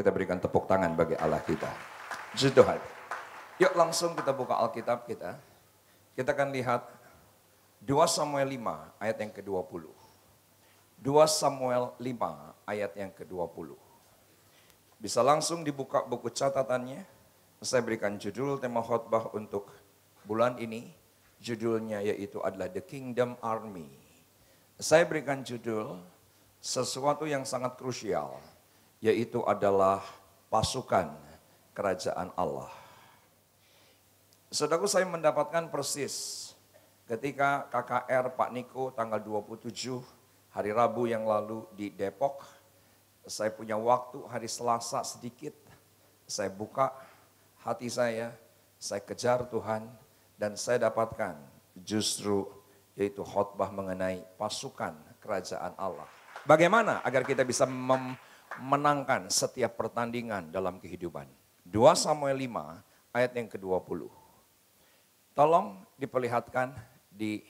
Kita berikan tepuk tangan bagi Allah kita. Puji Tuhan. Yuk langsung kita buka Alkitab kita. Kita akan lihat 2 Samuel 5 ayat yang ke-20. 2 Samuel 5 ayat yang ke-20. Bisa langsung dibuka buku catatannya. Saya berikan judul tema khotbah untuk bulan ini. Judulnya yaitu adalah The Kingdom Army. Saya berikan judul sesuatu yang sangat krusial. Yaitu adalah pasukan kerajaan Allah. Saudaraku, saya mendapatkan persis ketika KKR Pak Niko tanggal 27 hari Rabu yang lalu di Depok. Saya punya waktu hari Selasa sedikit. Saya buka hati saya kejar Tuhan. Dan saya dapatkan justru yaitu khotbah mengenai pasukan kerajaan Allah. Bagaimana agar kita bisa memenangkan setiap pertandingan dalam kehidupan. 2 Samuel 5 ayat yang ke-20. Tolong diperlihatkan di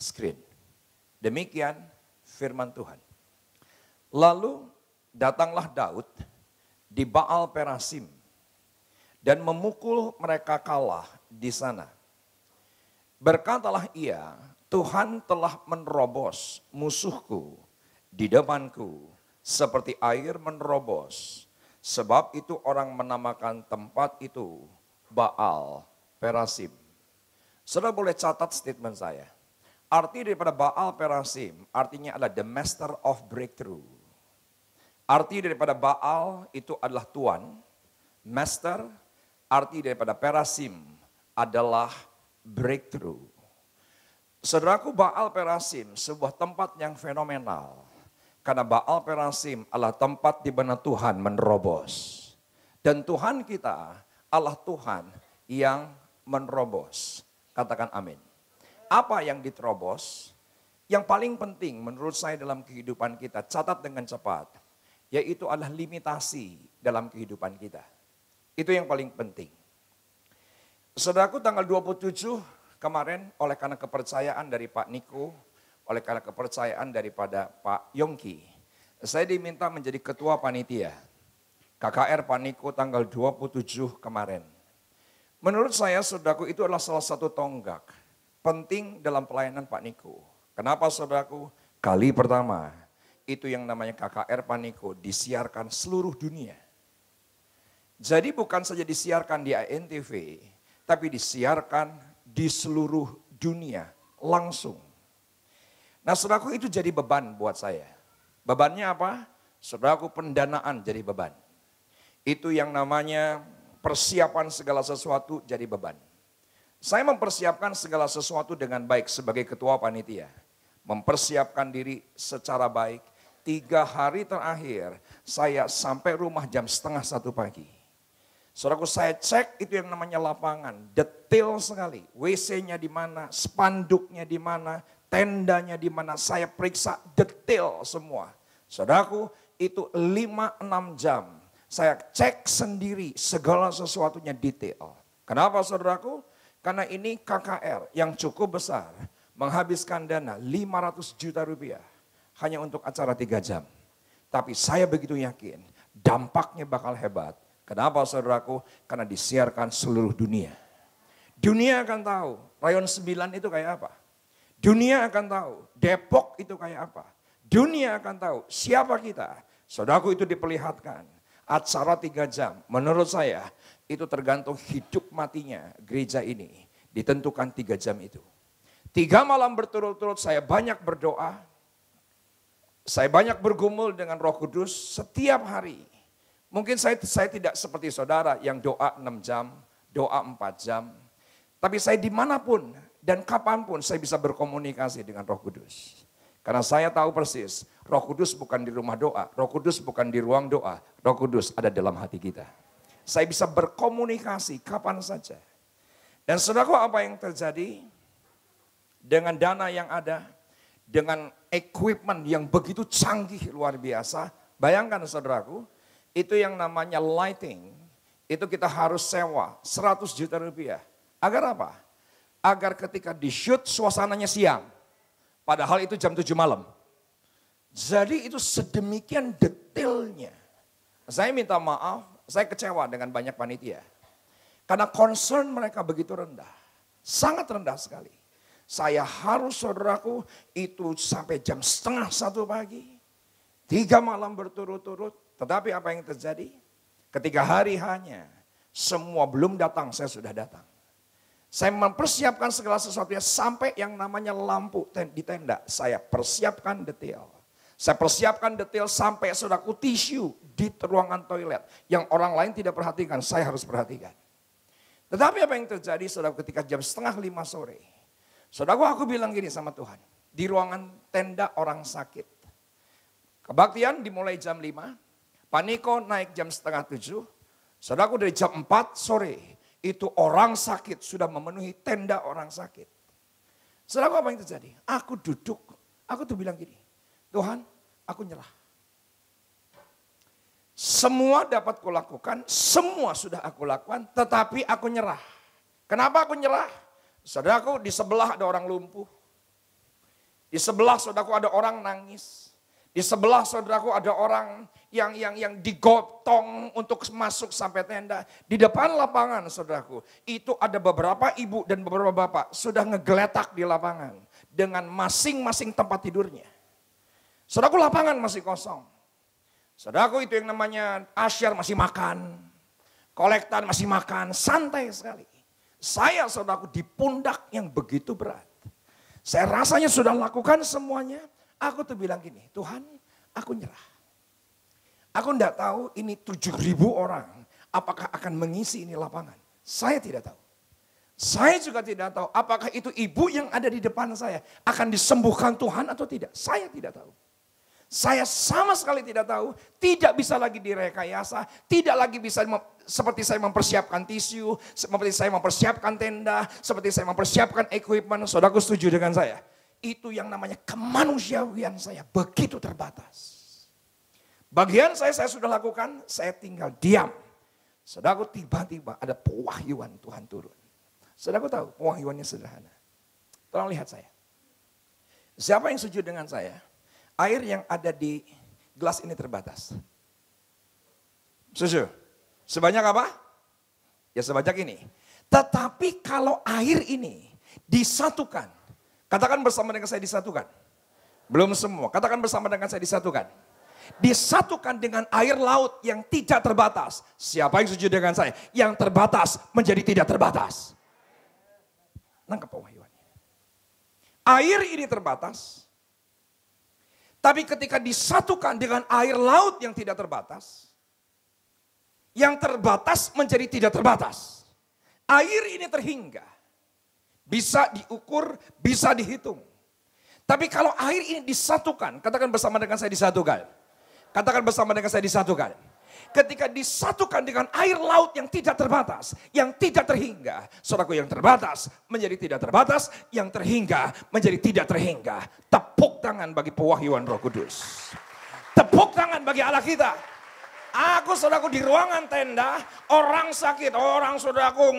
screen. Demikian firman Tuhan. Lalu datanglah Daud di Baal Perasim dan memukul mereka kalah di sana. Berkatalah ia, Tuhan telah menerobos musuhku di depanku seperti air menerobos. Sebab itu orang menamakan tempat itu Baal Perasim. Saudara boleh catat statement saya. Arti daripada Baal Perasim artinya adalah the master of breakthrough. Arti daripada Baal itu adalah Tuan, master. Arti daripada Perasim adalah breakthrough. Saudaraku, Baal Perasim sebuah tempat yang fenomenal. Karena Baal Perasim adalah tempat di mana Tuhan menerobos. Dan Tuhan kita adalah Tuhan yang menerobos. Katakan amin. Apa yang diterobos? Yang paling penting menurut saya dalam kehidupan kita, catat dengan cepat. Yaitu adalah limitasi dalam kehidupan kita. Itu yang paling penting. Saudaraku, tanggal 27 kemarin oleh karena kepercayaan dari Pak Niko, oleh karena kepercayaan daripada Pak Yongki, saya diminta menjadi ketua panitia KKR Pak Niko tanggal 27 kemarin. Menurut saya, saudaraku, itu adalah salah satu tonggak penting dalam pelayanan Pak Niko. Kenapa, saudaraku? Kali pertama, itu yang namanya KKR Pak Niko disiarkan seluruh dunia. Jadi bukan saja disiarkan di ANTV, tapi disiarkan di seluruh dunia langsung. Nah, saudaraku, itu jadi beban buat saya. Bebannya apa? Saudaraku, pendanaan jadi beban. Itu yang namanya persiapan segala sesuatu jadi beban. Saya mempersiapkan segala sesuatu dengan baik sebagai ketua panitia. Mempersiapkan diri secara baik. 3 hari terakhir saya sampai rumah jam 12:30 pagi. Saudaraku, saya cek itu yang namanya lapangan, detail sekali. WC-nya di mana, spanduknya di mana, tendanya di mana, saya periksa detail semua. Saudaraku, itu 5-6 jam. Saya cek sendiri segala sesuatunya detail. Kenapa, saudaraku? Karena ini KKR yang cukup besar, menghabiskan dana 500 juta rupiah hanya untuk acara 3 jam. Tapi saya begitu yakin dampaknya bakal hebat. Kenapa, saudaraku? Karena disiarkan seluruh dunia. Dunia akan tahu Rayon 9 itu kayak apa. Dunia akan tahu Depok itu kayak apa. Dunia akan tahu siapa kita. Saudaraku, itu diperlihatkan. Acara 3 jam, menurut saya itu tergantung hidup matinya gereja ini. Ditentukan 3 jam itu. 3 malam berturut-turut saya banyak berdoa. Saya banyak bergumul dengan Roh Kudus setiap hari. Mungkin saya tidak seperti saudara yang doa 6 jam, doa 4 jam. Tapi saya dimanapun dan kapanpun saya bisa berkomunikasi dengan Roh Kudus. Karena saya tahu persis, Roh Kudus bukan di rumah doa, Roh Kudus bukan di ruang doa, Roh Kudus ada dalam hati kita. Saya bisa berkomunikasi kapan saja. Dan saudaraku, apa yang terjadi dengan dana yang ada, dengan equipment yang begitu canggih luar biasa, bayangkan saudaraku, itu yang namanya lighting, itu kita harus sewa 100 juta rupiah. Agar apa? Agar ketika di shoot suasananya siang. Padahal itu jam 7 malam. Jadi itu sedemikian detailnya. Saya minta maaf, saya kecewa dengan banyak panitia. Karena concern mereka begitu rendah. Sangat rendah sekali. Saya harus saudaraku itu sampai jam 12:30 pagi. 3 malam berturut-turut. Tetapi apa yang terjadi? Ketika hari hanya semua belum datang, saya sudah datang. Saya mempersiapkan segala sesuatunya sampai yang namanya lampu di tenda. Saya persiapkan detail. Saya persiapkan detail sampai saudaraku tisu di ruangan toilet. Yang orang lain tidak perhatikan, saya harus perhatikan. Tetapi apa yang terjadi saudaraku ketika jam 4:30 sore. Saudaraku aku bilang gini sama Tuhan. Di ruangan tenda orang sakit. Kebaktian dimulai jam 5. Pak Niko naik jam 6:30. Saudaraku dari jam 4 sore. Itu orang sakit sudah memenuhi tenda orang sakit. Saudaraku apa yang terjadi? Aku duduk. Aku tuh bilang gini. Tuhan, aku nyerah. Semua dapat kulakukan, semua sudah aku lakukan, tetapi aku nyerah. Kenapa aku nyerah? Saudaraku, di sebelah ada orang lumpuh. Di sebelah saudaraku ada orang nangis. Di sebelah saudaraku ada orang yang digotong untuk masuk sampai tenda. Di depan lapangan saudaraku, itu ada beberapa ibu dan beberapa bapak sudah ngegeletak di lapangan. Dengan masing-masing tempat tidurnya. Saudaraku lapangan masih kosong. Saudaraku itu yang namanya asyar masih makan. Kolektan masih makan, santai sekali. Saya saudaraku di pundak yang begitu berat. Saya rasanya sudah lakukan semuanya. Aku tuh bilang gini, Tuhan aku nyerah. Aku enggak tahu ini 7.000 orang apakah akan mengisi ini lapangan. Saya tidak tahu. Saya juga tidak tahu apakah itu ibu yang ada di depan saya akan disembuhkan Tuhan atau tidak. Saya tidak tahu. Saya sama sekali tidak tahu, tidak bisa lagi direkayasa, tidak lagi bisa seperti saya mempersiapkan tisu, seperti saya mempersiapkan tenda, seperti saya mempersiapkan equipment. Saudaraku setuju dengan saya? Itu yang namanya kemanusiawian saya begitu terbatas. Bagian saya sudah lakukan, saya tinggal diam. Saudaraku tiba-tiba ada pewahyuan Tuhan turun. Saudaraku tahu pewahyuannya sederhana. Tolong lihat saya. Siapa yang setuju dengan saya? Air yang ada di gelas ini terbatas. Setuju? Sebanyak apa? Ya sebanyak ini. Tetapi kalau air ini disatukan. Katakan bersama dengan saya disatukan. Belum semua. Katakan bersama dengan saya disatukan. Disatukan dengan air laut yang tidak terbatas. Siapa yang setuju dengan saya? Yang terbatas menjadi tidak terbatas. Nangkep pewahyuannya. Air ini terbatas. Tapi ketika disatukan dengan air laut yang tidak terbatas, yang terbatas menjadi tidak terbatas. Air ini terhingga, bisa diukur, bisa dihitung. Tapi kalau air ini disatukan, katakan bersama dengan saya disatukan. Katakan bersama dengan saya disatukan. Ketika disatukan dengan air laut yang tidak terbatas, yang tidak terhingga. Saudaraku, yang terbatas menjadi tidak terbatas, yang terhingga menjadi tidak terhingga. Tepuk tangan bagi pewahyuan Roh Kudus. Tepuk tangan bagi Allah kita. Aku saudaraku di ruangan tenda, orang sakit, orang saudaraku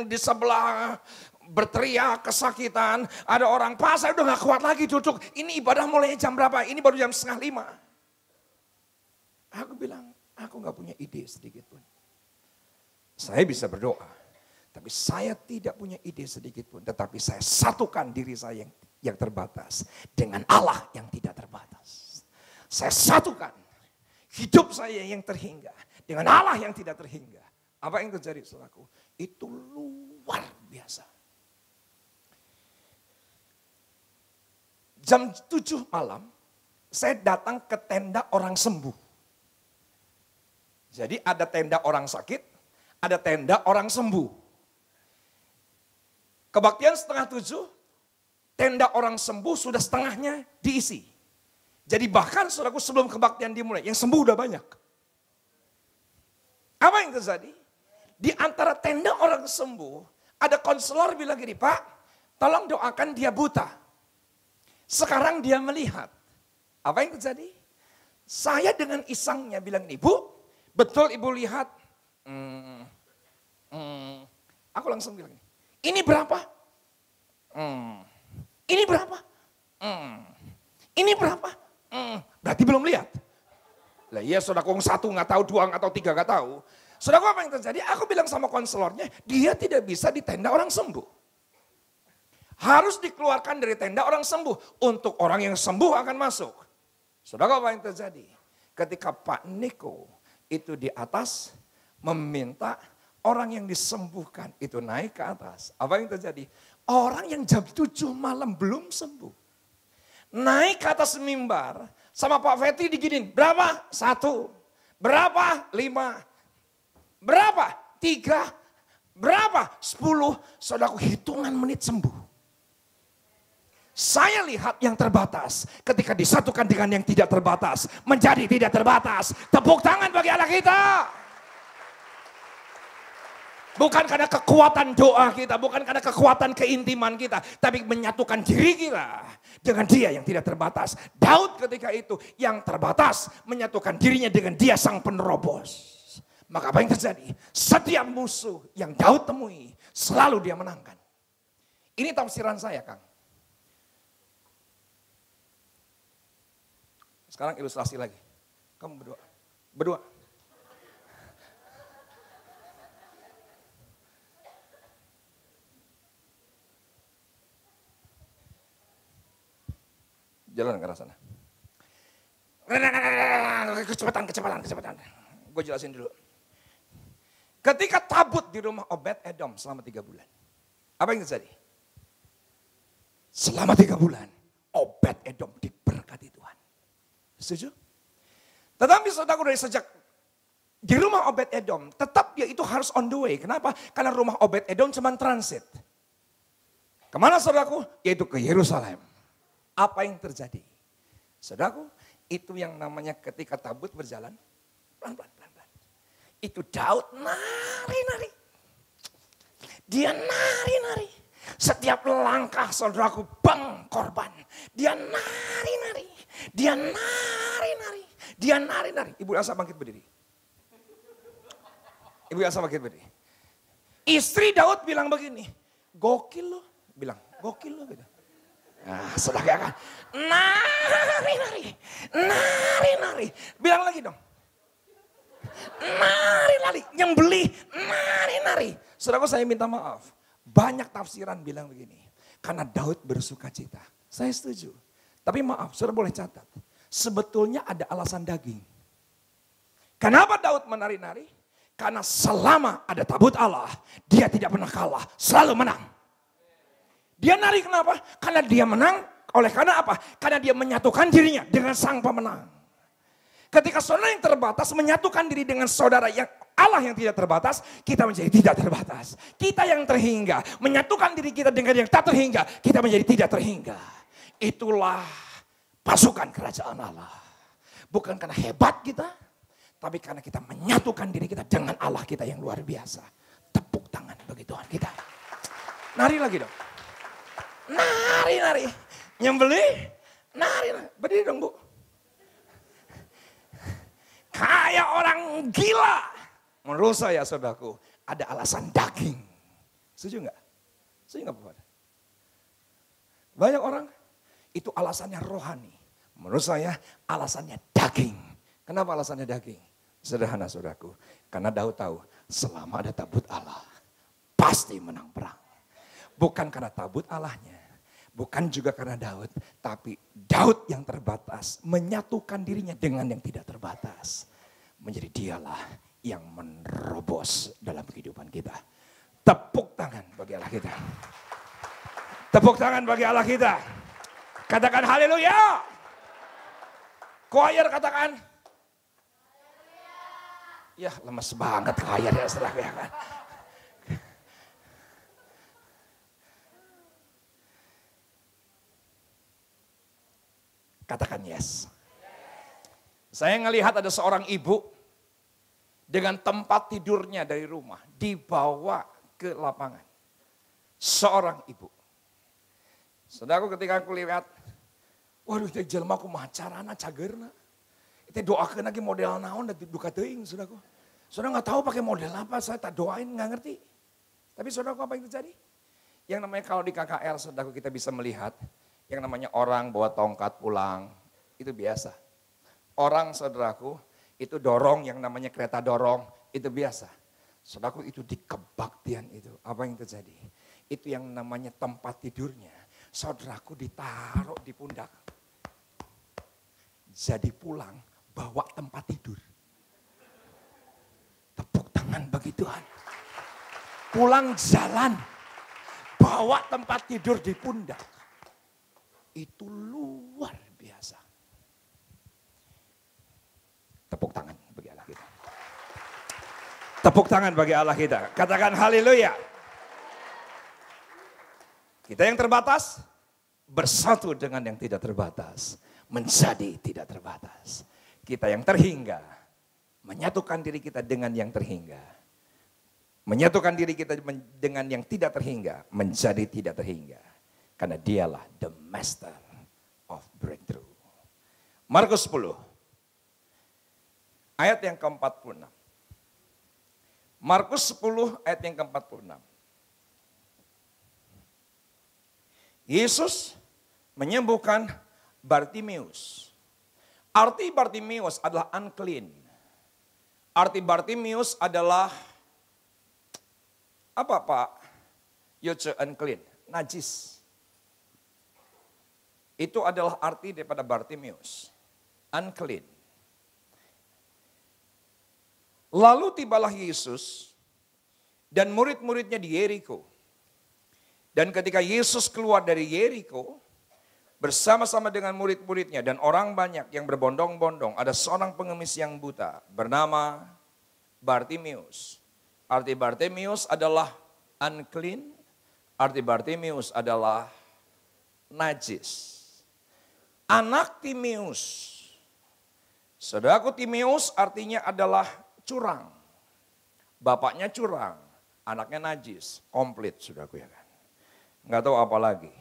di sebelah berteriak kesakitan. Ada orang, Pak saya udah gak kuat lagi duduk. Ini ibadah mulai jam berapa? Ini baru jam 4:30. Aku bilang, aku gak punya ide sedikit pun. Saya bisa berdoa, tapi saya tidak punya ide sedikit pun. Tetapi saya satukan diri saya yang terbatas dengan Allah yang tidak terbatas. Saya satukan hidup saya yang terhingga dengan Allah yang tidak terhingga. Apa yang terjadi saudaraku? Itu luar biasa. Jam 7 malam, saya datang ke tenda orang sembuh. Jadi ada tenda orang sakit, ada tenda orang sembuh. Kebaktian 6:30, tenda orang sembuh sudah setengahnya diisi. Jadi bahkan saudaraku sebelum kebaktian dimulai, yang sembuh udah banyak. Apa yang terjadi? Di antara tenda orang sembuh, ada konselor bilang gini, Pak, tolong doakan dia buta. Sekarang dia melihat. Apa yang terjadi? Saya dengan isengnya bilang ini, Bu, betul ibu lihat? Aku langsung bilang ini berapa? Ini berapa? Ini berapa? Berarti belum lihat. Lah iya saudaraku, satu nggak tahu, dua nggak tahu, tiga nggak tahu. Saudaraku apa yang terjadi? Aku bilang sama konselornya, dia tidak bisa di tenda orang sembuh. Harus dikeluarkan dari tenda orang sembuh. Untuk orang yang sembuh akan masuk. Saudaraku apa yang terjadi? Ketika Pak Niko itu di atas meminta orang yang disembuhkan itu naik ke atas. Apa yang terjadi? Orang yang jam 7 malam belum sembuh. Naik ke atas mimbar sama Pak Fetri diginin. Berapa? 1. Berapa? 5. Berapa? 3. Berapa? 10. Saudaraku, hitungan menit sembuh. Saya lihat yang terbatas ketika disatukan dengan yang tidak terbatas. Menjadi tidak terbatas. Tepuk tangan bagi Allah kita. Bukan karena kekuatan doa kita, bukan karena kekuatan keintiman kita, tapi menyatukan diri kita dengan Dia yang tidak terbatas. Daud ketika itu yang terbatas menyatukan dirinya dengan Dia sang penerobos. Maka apa yang terjadi? Setiap musuh yang Daud temui selalu dia menangkan. Ini tafsiran saya, Kang. Sekarang ilustrasi lagi. Kamu berdua. Berdua. Jalan ke arah sana. Kecepatan. Gue jelasin dulu. Ketika tabut di rumah Obed Edom selama 3 bulan. Apa yang terjadi? Selama 3 bulan, Obed Edom diberkati Tuhan. Setuju? Tetapi saudaraku, dari sejak di rumah Obed Edom, tetap dia itu harus on the way. Kenapa? Karena rumah Obed Edom cuma transit. Kemana saudaraku? Yaitu ke Yerusalem. Apa yang terjadi? Saudaraku, itu yang namanya ketika tabut berjalan, pelan-pelan. Itu Daud nari-nari. Dia nari-nari. Setiap langkah saudaraku bang korban. Dia nari-nari. Dia nari-nari. Dia nari-nari. Ibu Elsa bangkit berdiri. Ibu Elsa bangkit berdiri. Istri Daud bilang begini. Gokil loh. Bilang gokil loh gitu. Nah, saudara kan. Nari-nari. Nari-nari. Bilang lagi dong. Nari-nari. Yang beli nari-nari. Saudaraku, saya minta maaf. Banyak tafsiran bilang begini. Karena Daud bersuka cita. Saya setuju. Tapi maaf, saudara boleh catat. Sebetulnya ada alasan daging. Kenapa Daud menari-nari? Karena selama ada tabut Allah, dia tidak pernah kalah. Selalu menang. Dia nari kenapa? Karena dia menang. Oleh karena apa? Karena dia menyatukan dirinya dengan sang pemenang. Ketika saudara yang terbatas menyatukan diri dengan saudara yang Allah yang tidak terbatas, kita menjadi tidak terbatas. Kita yang terhingga menyatukan diri kita dengan yang tak terhingga, kita menjadi tidak terhingga. Itulah pasukan kerajaan Allah. Bukan karena hebat kita, tapi karena kita menyatukan diri kita dengan Allah kita yang luar biasa. Tepuk tangan bagi Tuhan kita. Nari lagi dong. Nari-nari. Nyembeli, nari-nari. Berdiri dong, Bu. Kayak orang gila. Menurut saya, saudaraku, ada alasan daging. Setuju enggak? Setuju enggak, Bapak? Banyak orang, itu alasannya rohani. Menurut saya, alasannya daging. Kenapa alasannya daging? Sederhana, saudaraku. Karena Daud tahu, selama ada tabut Allah, pasti menang perang. Bukan karena tabut Allahnya. Bukan juga karena Daud, tapi Daud yang terbatas menyatukan dirinya dengan yang tidak terbatas. Menjadi dialah yang menerobos dalam kehidupan kita. Tepuk tangan bagi Allah kita. Tepuk tangan bagi Allah kita. Katakan haleluya. Choir katakan. Ya lemes banget choir ya setelah ya kan. Katakan yes. Saya ngelihat ada seorang ibu dengan tempat tidurnya dari rumah dibawa ke lapangan. Seorang ibu. Saudaraku ketika aku lihat, waduh itu jelma aku macarana cagerna. Itu doakan lagi model naon dan duka teuing saudaraku. Saudara nggak tahu pakai model apa, saya tak doain nggak ngerti. Tapi saudaraku apa yang terjadi? Yang namanya kalau di KKR saudaraku kita bisa melihat yang namanya orang bawa tongkat pulang, itu biasa. Orang saudaraku Itu dorong yang namanya kereta dorong, itu biasa. Saudaraku itu di kebaktian itu, apa yang terjadi? Itu yang namanya tempat tidurnya. Saudaraku ditaruh di pundak. Jadi pulang, bawa tempat tidur. Tepuk tangan bagi Tuhan. Pulang jalan, bawa tempat tidur di pundak. Itu luar biasa. Tepuk tangan bagi Allah kita. Tepuk tangan bagi Allah kita. Katakan haleluya. Kita yang terbatas bersatu dengan yang tidak terbatas. Menjadi tidak terbatas. Kita yang terhingga menyatukan diri kita dengan yang terhingga. Menyatukan diri kita dengan yang tidak terhingga. Menjadi tidak terhingga. Karena dialah the master of breakthrough. Markus 10. Ayat yang ke-46. Markus 10 ayat yang ke-46. Yesus menyembuhkan Bartimeus. Arti Bartimeus adalah unclean. Arti Bartimeus adalah apa Pak Yoce unclean? Najis. Itu adalah arti daripada Bartimeus. Unclean. Lalu tibalah Yesus dan murid-muridnya di Yeriko. Dan ketika Yesus keluar dari Yeriko, bersama-sama dengan murid-muridnya dan orang banyak yang berbondong-bondong, ada seorang pengemis yang buta bernama Bartimeus. Arti Bartimeus adalah unclean, arti Bartimeus adalah najis. Anak Timeus. Saudaraku, Timeus artinya adalah curang. Bapaknya curang, anaknya najis, komplit saudaraku ya kan. Enggak tahu apa lagi.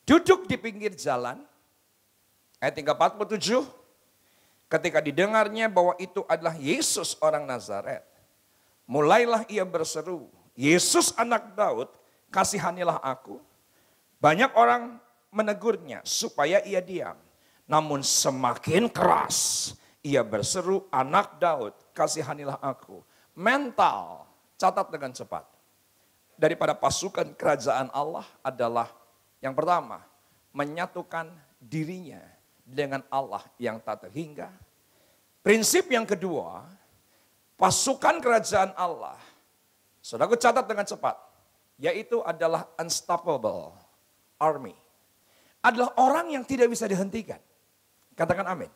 Duduk di pinggir jalan, ayat 47, ketika didengarnya bahwa itu adalah Yesus orang Nazaret, mulailah ia berseru, Yesus anak Daud, kasihanilah aku. Banyak orang menegurnya supaya ia diam. Namun semakin keras ia berseru, anak Daud, kasihanilah aku. Mental, catat dengan cepat. Daripada pasukan kerajaan Allah adalah yang pertama, menyatukan dirinya dengan Allah yang tak terhingga. Prinsip yang kedua, pasukan kerajaan Allah, saudaraku catat dengan cepat, yaitu adalah unstoppable army. Adalah orang yang tidak bisa dihentikan. Katakan amin.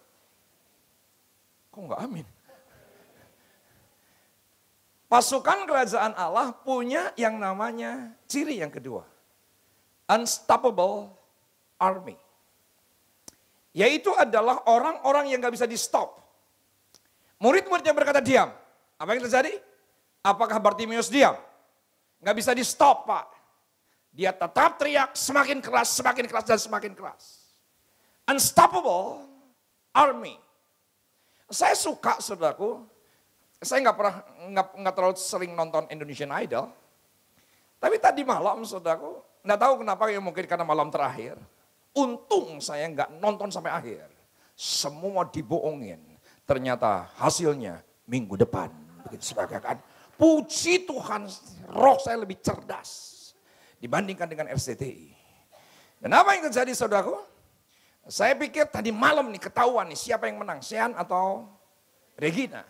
Kok enggak amin? Pasukan kerajaan Allah punya yang namanya ciri yang kedua. Unstoppable army. Yaitu adalah orang-orang yang gak bisa di stop. Murid-muridnya berkata diam. Apa yang terjadi? Apakah Bartimeus diam? Gak bisa di stop Pak. Dia tetap teriak semakin keras dan semakin keras. Unstoppable army. Saya suka saudaraku. Saya nggak terlalu sering nonton Indonesian Idol. Tapi tadi malam saudaraku, nggak tahu kenapa ya mungkin karena malam terakhir. Untung saya nggak nonton sampai akhir. Semua dibohongin. Ternyata hasilnya minggu depan. Begitu saudara kan. Puji Tuhan, roh saya lebih cerdas dibandingkan dengan RCTI. Dan apa yang terjadi saudaraku? Saya pikir tadi malam nih ketahuan nih siapa yang menang, Sean atau Regina.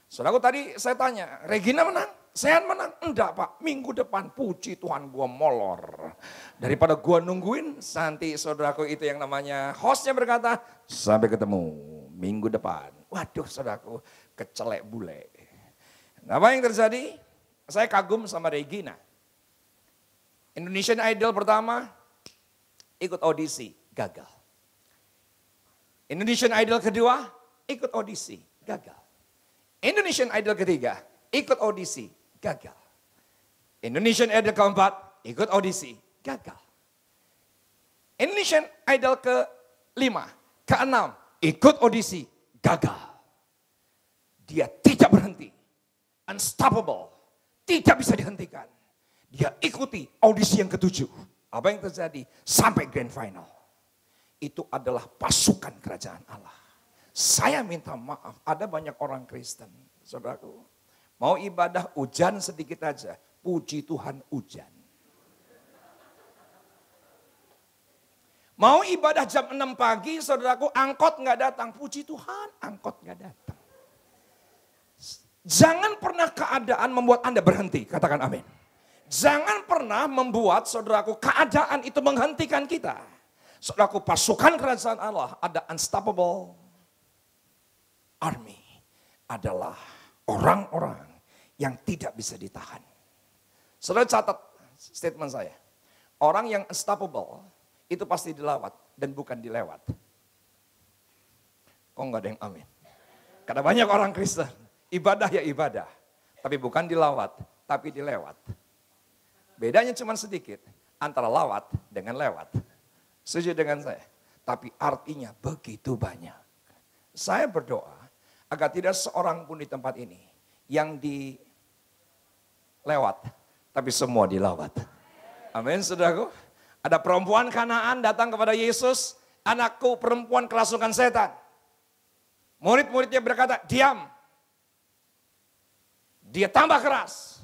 Saudaraku tadi saya tanya, Regina menang? Sean menang? Enggak Pak, minggu depan puji Tuhan gua molor. Daripada gua nungguin, nanti saudaraku itu yang namanya hostnya berkata, sampai ketemu minggu depan. Waduh saudaraku, kecelek bule. Nah, apa yang terjadi? Saya kagum sama Regina. Indonesian Idol pertama, ikut audisi, gagal. Indonesian Idol kedua, ikut audisi, gagal. Indonesian Idol ketiga, ikut audisi, gagal. Indonesian Idol keempat, ikut audisi, gagal. Indonesian Idol kelima, keenam, ikut audisi, gagal. Dia tidak berhenti, unstoppable, tidak bisa dihentikan. Dia ikuti audisi yang ketujuh. Apa yang terjadi? Sampai grand final. Itu adalah pasukan kerajaan Allah. Saya minta maaf, ada banyak orang Kristen, saudaraku. Mau ibadah hujan sedikit aja, puji Tuhan hujan. Mau ibadah jam 6 pagi, saudaraku, angkot nggak datang. Puji Tuhan, angkot nggak datang. Jangan pernah keadaan membuat Anda berhenti, katakan amin. Jangan pernah membuat, saudaraku, keadaan itu menghentikan kita. Saudaraku, pasukan kerajaan Allah ada unstoppable army. Adalah orang-orang yang tidak bisa ditahan. Saudara catat statement saya. Orang yang unstoppable itu pasti dilawat dan bukan dilewat. Kok nggak ada yang amin? Karena banyak orang Kristen, ibadah ya ibadah. Tapi bukan dilawat, tapi dilewat. Bedanya cuma sedikit antara lawat dengan lewat. Setuju dengan saya? Tapi artinya begitu banyak. Saya berdoa agar tidak seorang pun di tempat ini yang dilewat, tapi semua dilawat. Amin, saudaraku. Ada perempuan Kanaan datang kepada Yesus, anakku perempuan kerasukan setan. Murid-muridnya berkata, diam. Dia tambah keras.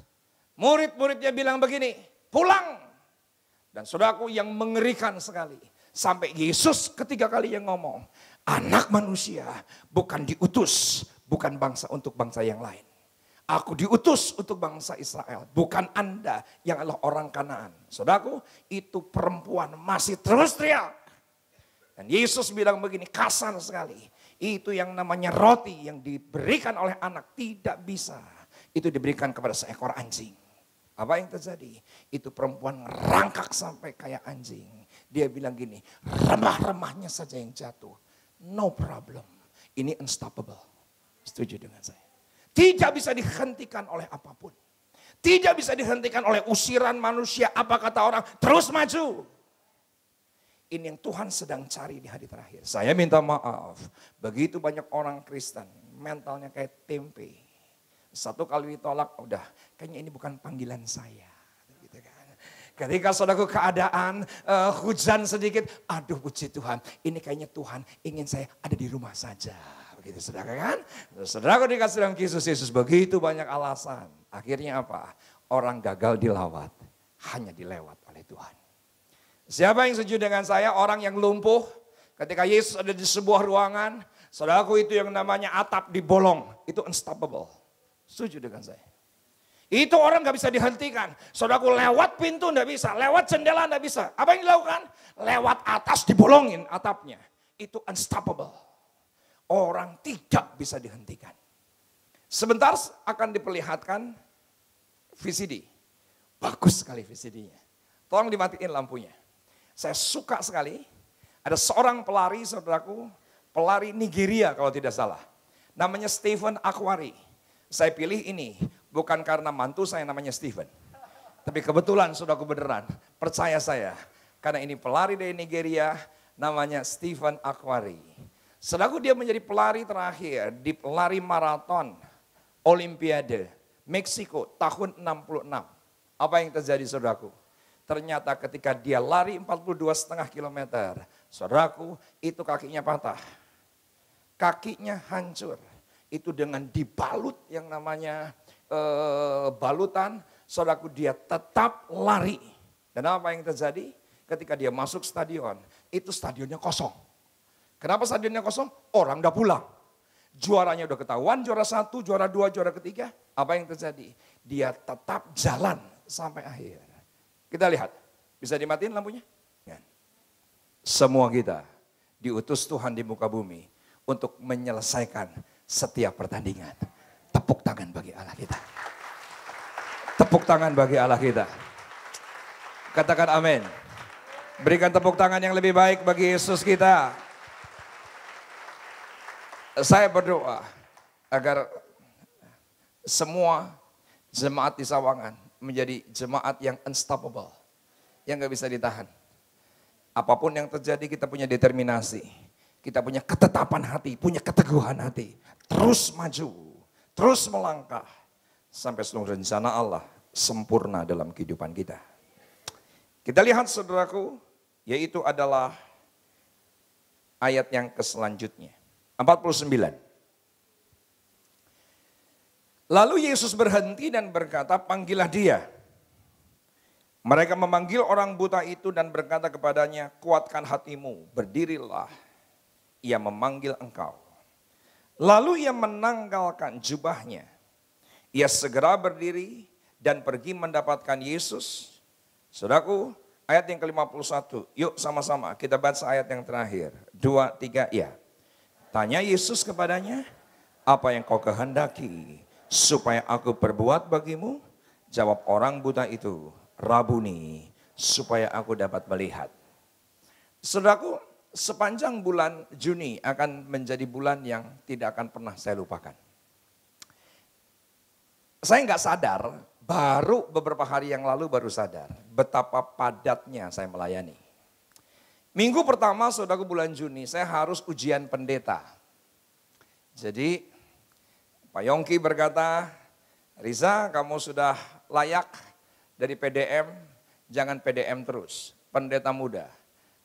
Murid-muridnya bilang begini, pulang. Dan saudaraku yang mengerikan sekali. Sampai Yesus ketiga kali yang ngomong, anak manusia bukan diutus, bukan bangsa untuk bangsa yang lain. Aku diutus untuk bangsa Israel, bukan Anda yang adalah orang Kanaan. Saudaraku, itu perempuan masih terus teriak. Dan Yesus bilang begini, kasar sekali. Itu yang namanya roti yang diberikan oleh anak tidak bisa. Itu diberikan kepada seekor anjing. Apa yang terjadi? Itu perempuan ngerangkak sampai kayak anjing. Dia bilang gini, remah-remahnya saja yang jatuh. No problem. Ini unstoppable. Setuju dengan saya? Tidak bisa dihentikan oleh apapun. Tidak bisa dihentikan oleh usiran manusia. Apa kata orang? Terus maju. Ini yang Tuhan sedang cari di hari terakhir. Saya minta maaf. Begitu banyak orang Kristen. Mentalnya kayak tempe. Satu kali ditolak, udah kayaknya ini bukan panggilan saya. Gitu kan. Ketika saudaraku keadaan hujan sedikit. Aduh puji Tuhan. Ini kayaknya Tuhan ingin saya ada di rumah saja. Begitu saudara kan. Saudaraku dikasih dalam Kristus Yesus begitu banyak alasan. Akhirnya apa? Orang gagal dilawat. Hanya dilewat oleh Tuhan. Siapa yang setuju dengan saya? Orang yang lumpuh. Ketika Yesus ada di sebuah ruangan. Saudaraku itu yang namanya atap dibolong. Itu unstoppable. Setuju dengan saya. Itu orang gak bisa dihentikan. Saudaraku lewat pintu gak bisa. Lewat jendela gak bisa. Apa yang dilakukan? Lewat atas dibolongin atapnya. Itu unstoppable. Orang tidak bisa dihentikan. Sebentar akan diperlihatkan VCD. Bagus sekali VCD-nya. Tolong dimatiin lampunya. Saya suka sekali. Ada seorang pelari saudaraku. Pelari Nigeria kalau tidak salah. Namanya Stephen Akwari. Saya pilih ini bukan karena mantu saya namanya Stephen. Tapi kebetulan saudaraku beneran. Percaya saya. Karena ini pelari dari Nigeria namanya Stephen Akwari. Saudaraku dia menjadi pelari terakhir di pelari maraton Olimpiade Meksiko tahun 66. Apa yang terjadi saudaraku? Ternyata ketika dia lari 42,5 kilometer, saudaraku itu kakinya patah. Kakinya hancur. Itu dengan dibalut yang namanya balutan, saudaraku dia tetap lari. Dan apa yang terjadi? Ketika dia masuk stadion, itu stadionnya kosong. Kenapa stadionnya kosong? Orang udah pulang. Juaranya udah ketahuan, juara 1, juara 2, juara ketiga. Apa yang terjadi? Dia tetap jalan sampai akhir. Kita lihat, bisa dimatiin lampunya? Semua kita diutus Tuhan di muka bumi untuk menyelesaikan setiap pertandingan. Tepuk tangan bagi Allah kita. Tepuk tangan bagi Allah kita. Katakan amin. Berikan tepuk tangan yang lebih baik bagi Yesus kita. Saya berdoa agar semua jemaat di Sawangan menjadi jemaat yang unstoppable. Yang gak bisa ditahan. Apapun yang terjadi kita punya determinasi. Kita punya ketetapan hati, punya keteguhan hati. Terus maju, terus melangkah. Sampai seluruh rencana Allah sempurna dalam kehidupan kita. Kita lihat saudaraku, yaitu adalah ayat yang selanjutnya. 49. Lalu Yesus berhenti dan berkata, panggillah dia. Mereka memanggil orang buta itu dan berkata kepadanya, kuatkan hatimu, berdirilah. Ia memanggil engkau. Lalu ia menanggalkan jubahnya. Ia segera berdiri dan pergi mendapatkan Yesus. Saudaraku, ayat yang ke-51. Yuk sama-sama kita baca ayat yang terakhir. 2, 3, ya. Tanya Yesus kepadanya, apa yang kau kehendaki supaya aku perbuat bagimu? Jawab orang buta itu, Rabuni, supaya aku dapat melihat. Saudaraku, sepanjang bulan Juni akan menjadi bulan yang tidak akan pernah saya lupakan. Saya nggak sadar, baru beberapa hari yang lalu baru sadar betapa padatnya saya melayani. Minggu pertama saudaraku bulan Juni saya harus ujian pendeta. Jadi Pak Yongki berkata, Riza kamu sudah layak dari PDM, jangan PDM terus, pendeta muda.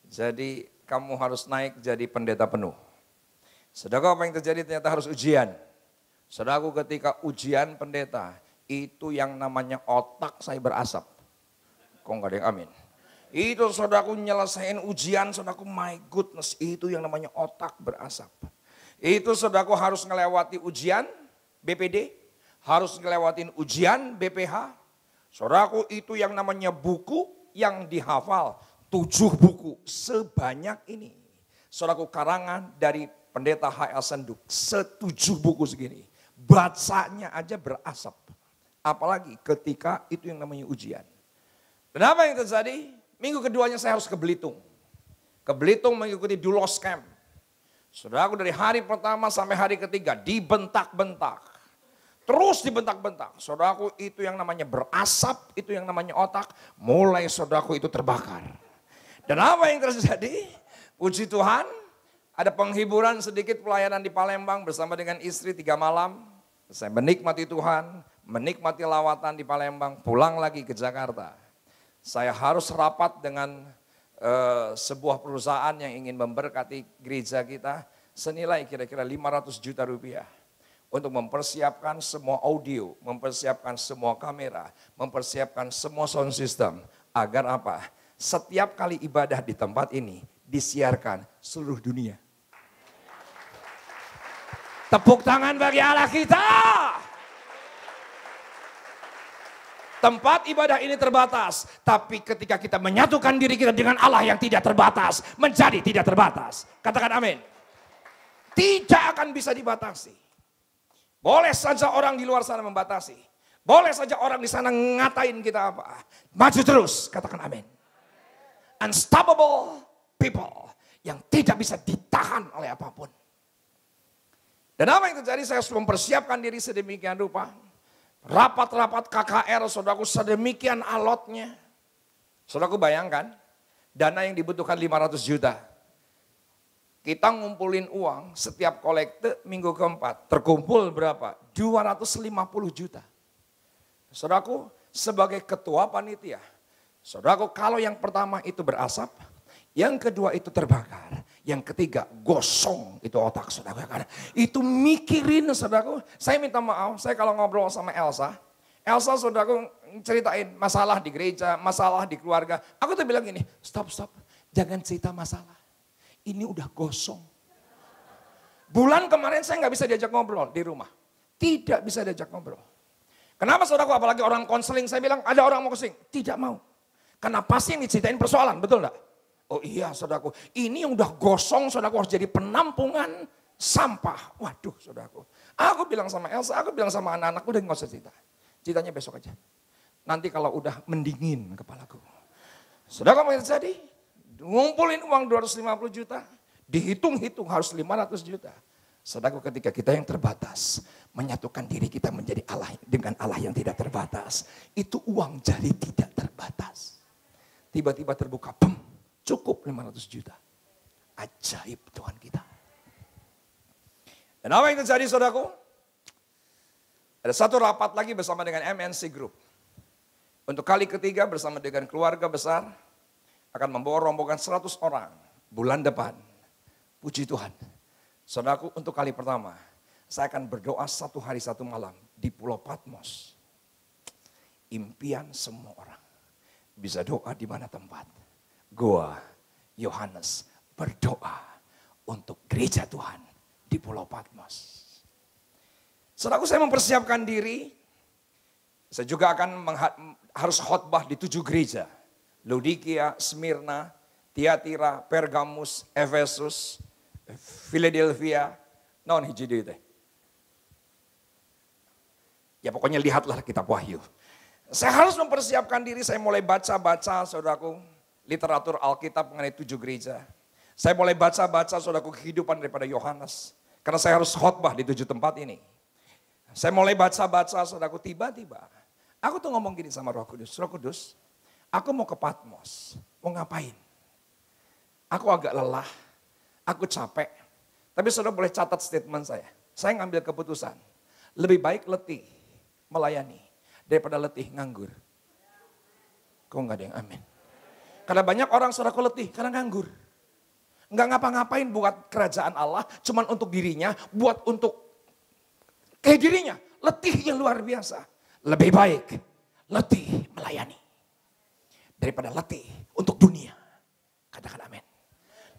Jadi kamu harus naik jadi pendeta penuh. Saudaraku, apa yang terjadi ternyata harus ujian. Saudaraku, ketika ujian pendeta, itu yang namanya otak saya berasap. Kok enggak ada yang amin? Itu saudaraku nyelesain ujian, saudaraku my goodness, itu yang namanya otak berasap. Itu saudaraku harus melewati ujian BPD, harus ngelewatin ujian BPH. Saudaraku, itu yang namanya buku yang dihafal, 7 buku sebanyak ini. Saudaraku, karangan dari pendeta H.L. Senduk, 7 buku segini. Bacanya aja berasap. Apalagi ketika itu yang namanya ujian. Dan apa yang terjadi? Minggu keduanya saya harus ke Belitung. Ke Belitung mengikuti Dulos Camp. Saudaraku, dari hari pertama sampai hari ketiga dibentak-bentak. Terus dibentak-bentak. Saudaraku, itu yang namanya berasap, itu yang namanya otak. Mulai saudaraku itu terbakar. Dan apa yang terjadi? Puji Tuhan, ada penghiburan sedikit pelayanan di Palembang bersama dengan istri 3 malam. Saya menikmati Tuhan, menikmati lawatan di Palembang, pulang lagi ke Jakarta. Saya harus rapat dengan sebuah perusahaan yang ingin memberkati gereja kita senilai kira-kira 500 juta rupiah untuk mempersiapkan semua audio, mempersiapkan semua kamera, mempersiapkan semua sound system agar apa? Setiap kali ibadah di tempat ini disiarkan seluruh dunia. Tepuk tangan bagi Allah kita. Tempat ibadah ini terbatas, tapi ketika kita menyatukan diri kita dengan Allah yang tidak terbatas, menjadi tidak terbatas. Katakan amin. Tidak akan bisa dibatasi. Boleh saja orang di luar sana membatasi. Boleh saja orang di sana ngatain kita apa. Maju terus, katakan amin. Unstoppable people yang tidak bisa ditahan oleh apapun. Dan apa yang terjadi? Saya harus mempersiapkan diri sedemikian rupa. Rapat-rapat KKR, saudaraku, sedemikian alotnya. Saudaraku, bayangkan, dana yang dibutuhkan 500 juta. Kita ngumpulin uang setiap kolekte minggu keempat. Terkumpul berapa? 250 juta. Saudaraku, sebagai ketua panitia. Saudaraku, kalau yang pertama itu berasap, yang kedua itu terbakar. Yang ketiga, gosong itu otak saudara. Itu mikirin saudaraku. Saya minta maaf, saya kalau ngobrol sama Elsa saudaraku ceritain masalah di gereja, masalah di keluarga. Aku tuh bilang gini, stop, jangan cerita masalah. Ini udah gosong. Bulan kemarin saya nggak bisa diajak ngobrol di rumah. Tidak bisa diajak ngobrol. Kenapa saudaraku, apalagi orang konseling, saya bilang ada orang mau konseling. Tidak mau. Karena pasti yang diceritain persoalan, betul enggak? Oh iya saudaraku, ini yang udah gosong saudaraku harus jadi penampungan sampah. Waduh saudaraku. Aku bilang sama Elsa, aku bilang sama anak-anak, udah gak usah cerita. Ceritanya besok aja. Nanti kalau udah mendingin kepalaku. Saudaraku, apa yang terjadi? Ngumpulin uang 250 juta, dihitung-hitung harus 500 juta. Saudaraku, ketika kita yang terbatas, menyatukan diri kita menjadi Allah dengan Allah yang tidak terbatas. Itu uang jadi tidak terbatas. Tiba-tiba terbuka, cukup 500 juta. Ajaib Tuhan kita. Dan apa yang terjadi saudaraku? Ada satu rapat lagi bersama dengan MNC Group. Untuk kali ketiga bersama dengan keluarga besar. Akan membawa rombongan 100 orang bulan depan. Puji Tuhan. Saudaraku, untuk kali pertama, saya akan berdoa 1 hari 1 malam di Pulau Patmos. Impian semua orang. Bisa doa di mana tempat. Gua, Yohanes, berdoa untuk gereja Tuhan di Pulau Patmos. Saudaraku, saya mempersiapkan diri. Saya juga akan harus khotbah di 7 gereja. Laodikia, Smyrna, Tiatira, Pergamus, Efesus, Philadelphia, non hiji deui teh. Ya pokoknya lihatlah kitab Wahyu. Saya harus mempersiapkan diri, saya mulai baca-baca saudaraku, literatur Alkitab mengenai 7 gereja. Saya mulai baca-baca saudaraku kehidupan daripada Yohanes. Karena saya harus khotbah di 7 tempat ini. Saya mulai baca-baca saudaraku, tiba-tiba aku tuh ngomong gini sama Roh Kudus, Roh Kudus, aku mau ke Patmos, mau ngapain? Aku agak lelah. Aku capek, tapi saudara boleh catat statement saya. Saya ngambil keputusan, lebih baik letih melayani daripada letih nganggur. Kok enggak ada yang amin? Karena banyak orang saudaraku letih karena nganggur. Enggak ngapa-ngapain buat kerajaan Allah, cuman untuk dirinya, buat untuk kayak dirinya. Letih yang luar biasa. Lebih baik letih melayani daripada letih untuk dunia. Katakan amin.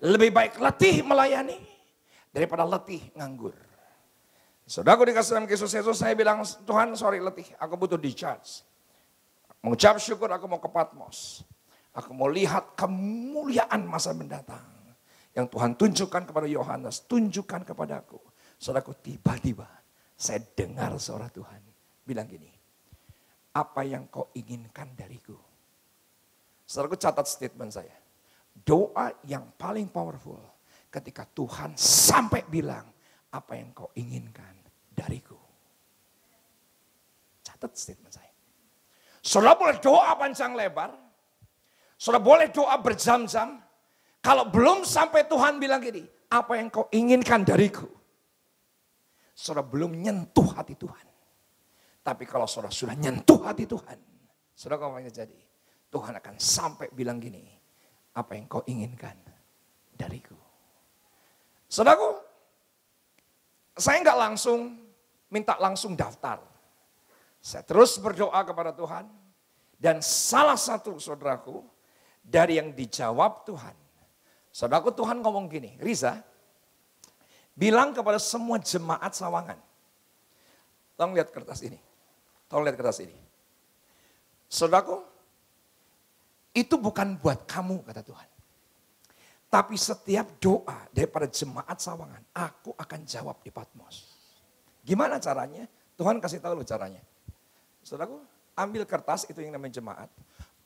Lebih baik letih melayani daripada letih nganggur. Saudaraku dikasih dalam Yesus, saya bilang, Tuhan sorry letih, aku butuh discharge. Mengucap syukur aku mau ke Patmos. Aku mau lihat kemuliaan masa mendatang. Yang Tuhan tunjukkan kepada Yohanes, tunjukkan kepada aku. Saudaraku, tiba-tiba saya dengar suara Tuhan bilang gini, apa yang kau inginkan dariku? Saudaraku, catat statement saya. Doa yang paling powerful ketika Tuhan sampai bilang, apa yang kau inginkan dariku. Catat statement saya. Saudara boleh doa panjang lebar. Saudara boleh doa berjam-jam. Kalau belum sampai Tuhan bilang gini, apa yang kau inginkan dariku. Saudara belum nyentuh hati Tuhan. Tapi kalau saudara sudah nyentuh hati Tuhan, saudara apa yang terjadi? Tuhan akan sampai bilang gini, apa yang kau inginkan dariku. Saudaraku, saya nggak langsung minta langsung daftar. Saya terus berdoa kepada Tuhan. Dan salah satu saudaraku, dari yang dijawab Tuhan. Saudaraku, Tuhan ngomong gini, Riza, bilang kepada semua jemaat Sawangan. Tolong lihat kertas ini. Tolong lihat kertas ini. Saudaraku, itu bukan buat kamu, kata Tuhan. Tapi setiap doa daripada jemaat Sawangan, aku akan jawab di Patmos. Gimana caranya? Tuhan kasih tahu lo caranya. Saudaraku, ambil kertas itu yang namanya jemaat.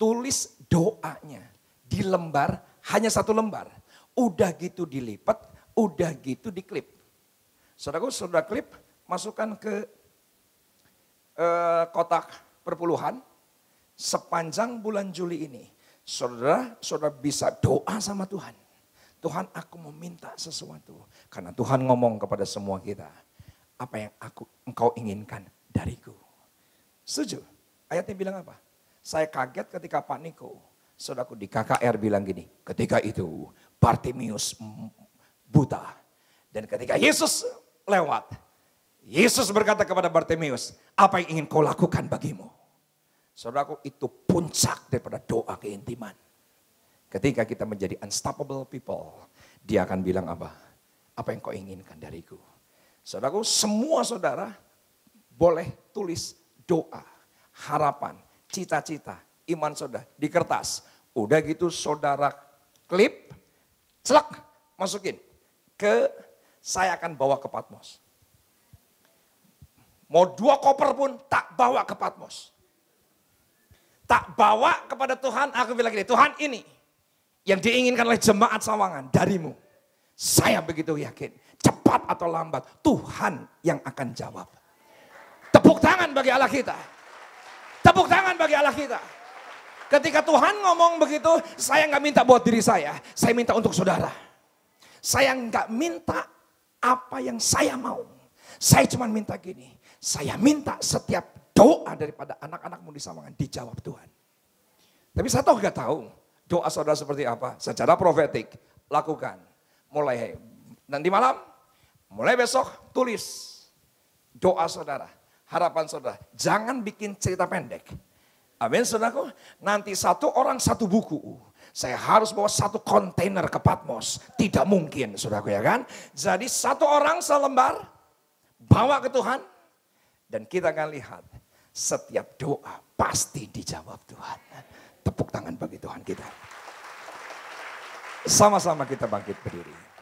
Tulis doanya di lembar, hanya 1 lembar. Udah gitu dilipat, udah gitu diklip. Saudaraku, saudara klip, masukkan ke kotak perpuluhan. Sepanjang bulan Juli ini, saudara bisa doa sama Tuhan. Tuhan, aku meminta sesuatu. Karena Tuhan ngomong kepada semua kita, apa yang engkau inginkan dariku. Setuju? Ayatnya bilang apa? Saya kaget ketika Pak Niko, saudaraku di KKR bilang gini, ketika itu Bartimius buta. Dan ketika Yesus lewat, Yesus berkata kepada Bartimius, apa yang ingin kau lakukan bagimu? Saudaraku, itu puncak daripada doa keintiman. Ketika kita menjadi unstoppable people, dia akan bilang apa? Apa yang kau inginkan dariku? Saudaraku, semua saudara boleh tulis doa, harapan, cita-cita, iman saudara di kertas. Udah gitu saudara klip, celak, masukin ke saya akan bawa ke Patmos. Mau 2 koper pun tak bawa ke Patmos. Tak bawa kepada Tuhan, aku bilang gini, Tuhan ini yang diinginkan oleh jemaat Sawangan darimu. Saya begitu yakin, cepat atau lambat Tuhan yang akan jawab. Tepuk tangan bagi Allah kita. Tepuk tangan bagi Allah kita. Ketika Tuhan ngomong begitu, saya nggak minta buat diri saya minta untuk saudara. Saya nggak minta apa yang saya mau. Saya cuma minta gini, saya minta setiap doa daripada anak-anakmu di Sawangan dijawab Tuhan. Tapi saya toh nggak tahu doa saudara seperti apa. Secara profetik lakukan. Mulai nanti malam Mulai besok tulis doa saudara, harapan saudara. Jangan bikin cerita pendek. Amin saudaraku. Nanti satu orang satu buku. Saya harus bawa satu kontainer ke Patmos. Tidak mungkin saudaraku ya kan. Jadi satu orang selembar bawa ke Tuhan. Dan kita akan lihat setiap doa pasti dijawab Tuhan. Tepuk tangan bagi Tuhan kita. Sama-sama kita bangkit berdiri.